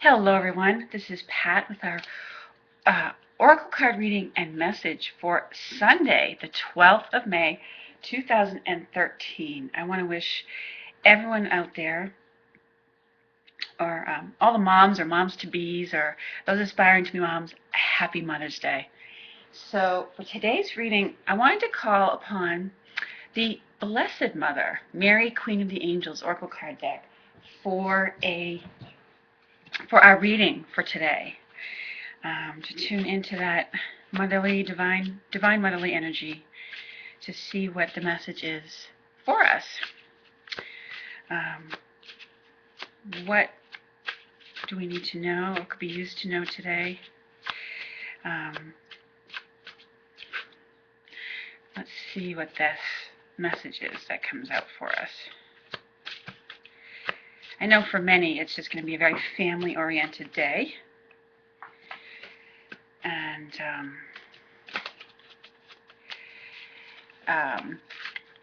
Hello, everyone. This is Pat with our Oracle card reading and message for Sunday, the 12th of May, 2013. I want to wish everyone out there, or all the moms or moms-to-bees, or those aspiring to be moms, a happy Mother's Day. So for today's reading, I wanted to call upon the Blessed Mother, Mary, Queen of the Angels, Oracle card deck for our reading for today. To tune into that motherly, divine motherly energy to see what the message is for us. What do we need to know or could be used to know today? Let's see what this message is that comes out for us. I know for many it's just going to be a very family-oriented day.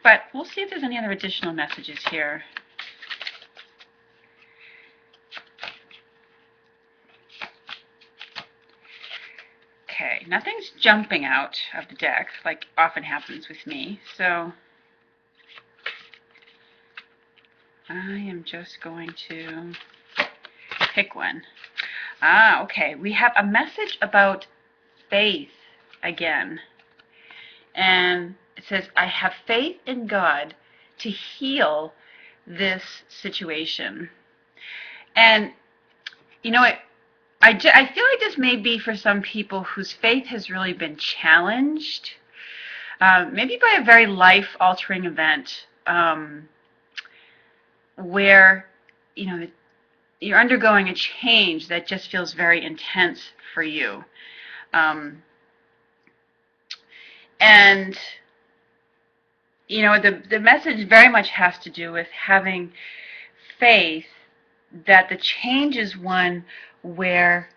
But we'll see if there's any other additional messages here. Okay, nothing's jumping out of the deck like often happens with me, so I am just going to pick one. Okay, we have a message about faith again. And it says, I have faith in God to heal this situation. And, you know, I feel like this may be for some people whose faith has really been challenged, maybe by a very life-altering event where, you know, you're undergoing a change that just feels very intense for you. And, you know, the message very much has to do with having faith that the change is one where,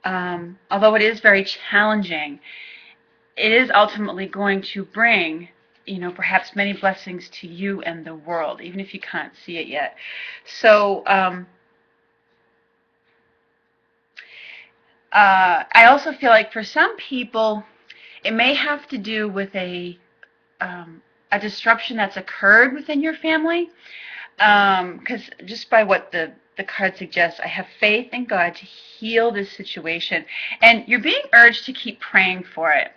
although it is very challenging, it is ultimately going to bring, you know, perhaps many blessings to you and the world, even if you can't see it yet. So, I also feel like for some people, it may have to do with a disruption that's occurred within your family. Because just by what the card suggests, I have faith in God to heal this situation. And you're being urged to keep praying for it,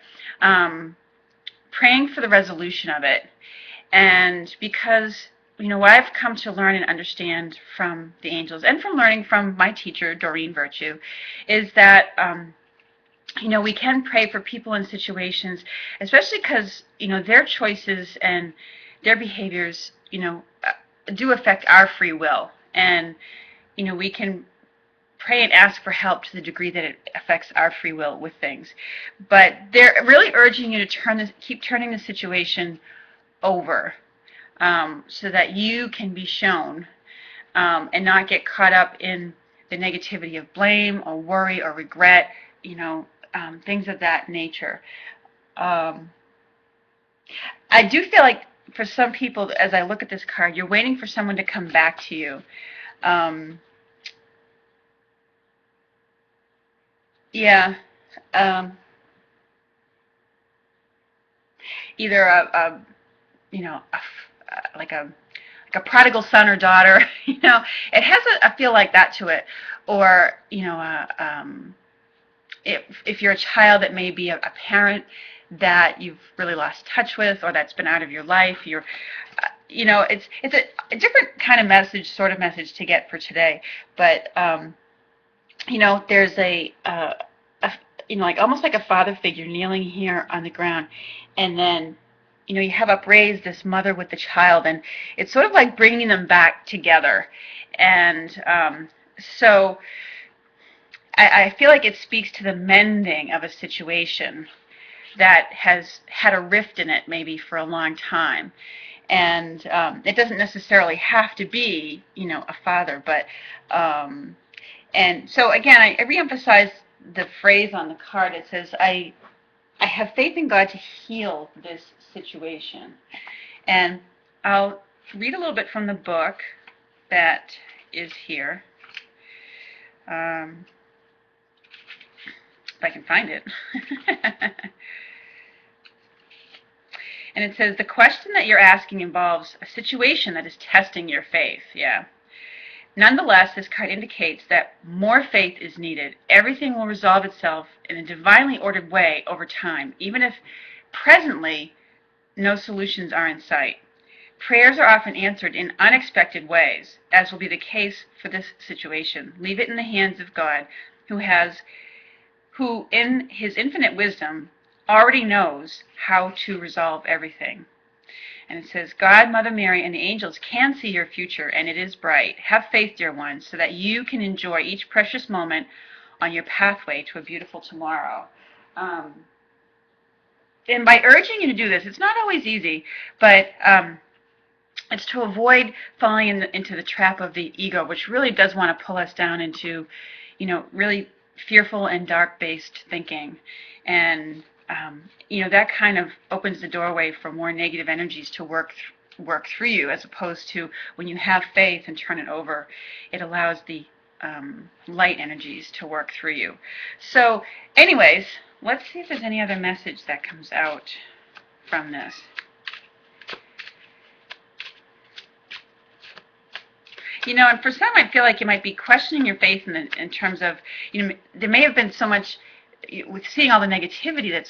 praying for the resolution of it. And because, you know, what I've come to learn and understand from the angels and from learning from my teacher, Doreen Virtue, is that you know, we can pray for people in situations, especially because, you know, their choices and their behaviors, you know, do affect our free will. And, you know, we can pray and ask for help to the degree that it affects our free will with things. But they're really urging you to keep turning the situation over so that you can be shown and not get caught up in the negativity of blame or worry or regret, you know, things of that nature. I do feel like for some people, as I look at this card, you're waiting for someone to come back to you. Yeah. Either you know, like a prodigal son or daughter. You know, it has a feel like that to it. Or, you know, if you're a child that may be a parent that you've really lost touch with, or that's been out of your life, you know, it's a different kind of message, sort of message to get for today. But you know, there's a you know, like almost like a father figure kneeling here on the ground, and then, you know, you have upraised this mother with the child, and it's sort of like bringing them back together. And so I feel like it speaks to the mending of a situation that has had a rift in it maybe for a long time. And it doesn't necessarily have to be, you know, a father, but and so again, I reemphasize the phrase on the card. It says, I have faith in God to heal this situation. And I'll read a little bit from the book that is here. If I can find it. And it says, the question that you're asking involves a situation that is testing your faith. Yeah. Nonetheless, this card indicates that more faith is needed. Everything will resolve itself in a divinely ordered way over time, even if presently no solutions are in sight. Prayers are often answered in unexpected ways, as will be the case for this situation. Leave it in the hands of God, who in his infinite wisdom already knows how to resolve everything. And it says, God, Mother Mary, and the angels can see your future, and it is bright. Have faith, dear ones, so that you can enjoy each precious moment on your pathway to a beautiful tomorrow. And by urging you to do this, it's not always easy, but it's to avoid falling into the trap of the ego, which really does want to pull us down into, really fearful and dark-based thinking. And that kind of opens the doorway for more negative energies to work through you, as opposed to when you have faith and turn it over, it allows the light energies to work through you. So anyways, let's see if there's any other message that comes out from this. And for some, I feel like you might be questioning your faith in terms of, there may have been so much, with seeing all the negativity that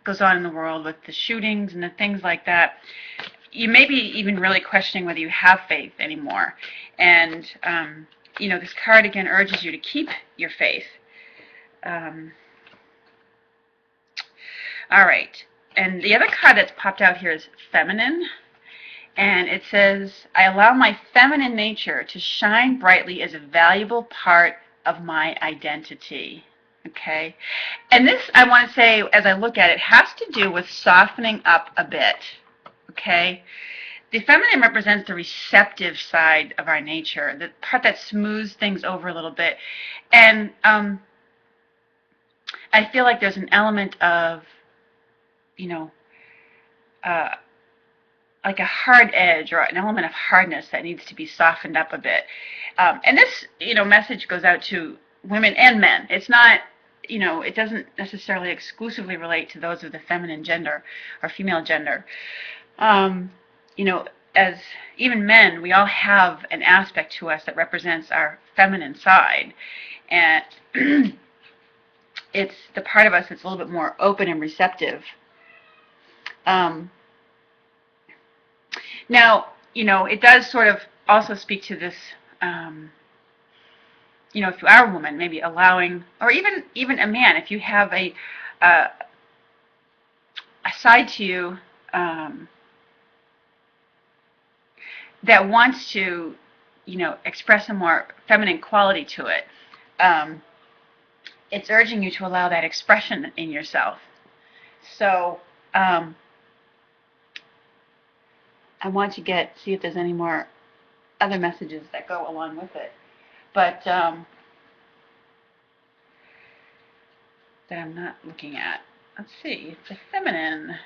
goes on in the world with the shootings and the things like that, you may be even really questioning whether you have faith anymore. And, this card again urges you to keep your faith. All right. And the other card that's popped out here is Feminine. And it says, I allow my feminine nature to shine brightly as a valuable part of my identity. Okay? And this, I want to say, as I look at it, has to do with softening up a bit. Okay? The feminine represents the receptive side of our nature, the part that smooths things over a little bit. And I feel like there's an element of, like a hard edge or an element of hardness that needs to be softened up a bit. And this, message goes out to women and men. It's not, it doesn't necessarily exclusively relate to those of the feminine gender or female gender. As even men, we all have an aspect to us that represents our feminine side. And it's the part of us that's a little bit more open and receptive. Now, it does sort of also speak to this, if you are a woman, maybe allowing, or even a man, if you have a side to you that wants to, express a more feminine quality to it, it's urging you to allow that expression in yourself. So, I want to see if there's any more other messages that go along with it, but that I'm not looking at. Let's see, the feminine.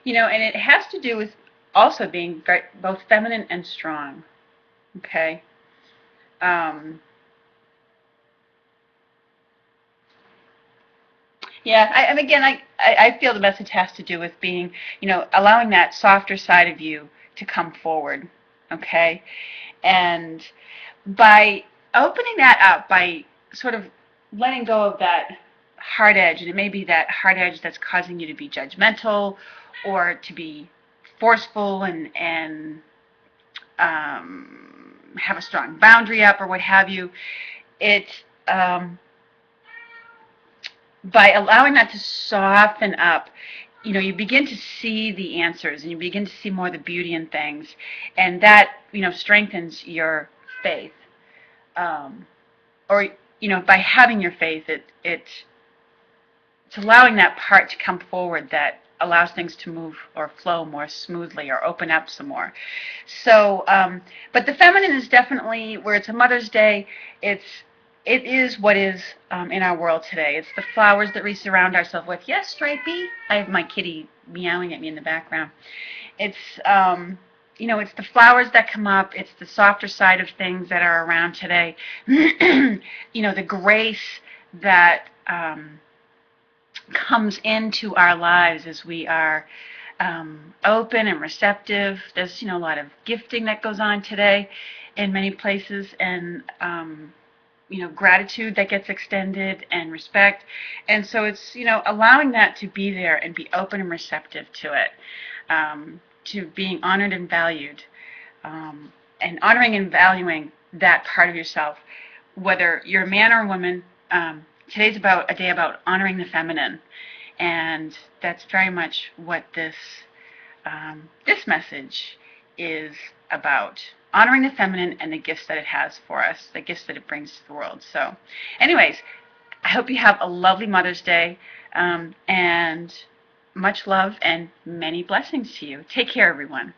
And it has to do with also being both feminine and strong. Okay. Yeah, and again, I feel the message has to do with being, allowing that softer side of you to come forward, okay? And by opening that up, by sort of letting go of that hard edge, and it may be that hard edge that's causing you to be judgmental or to be forceful and have a strong boundary up or what have you, by allowing that to soften up, you begin to see the answers and you begin to see more of the beauty in things, and that strengthens your faith. Or by having your faith, it's allowing that part to come forward that allows things to move or flow more smoothly or open up some more. So, but the feminine is definitely, where it's a Mother's Day, it is what is in our world today. It's the flowers that we surround ourselves with. Yes, Stripey. I have my kitty meowing at me in the background. It's it's the flowers that come up. It's the softer side of things that are around today. The grace that comes into our lives as we are open and receptive. There's, a lot of gifting that goes on today in many places, and gratitude that gets extended and respect. And so it's, allowing that to be there and be open and receptive to it, to being honored and valued, and honoring and valuing that part of yourself, whether you're a man or a woman. Today's a day about honoring the feminine, and that's very much what this message is about. Honoring the feminine and the gifts that it has for us, the gifts that it brings to the world. So, anyways, I hope you have a lovely Mother's Day, and much love and many blessings to you. Take care, everyone.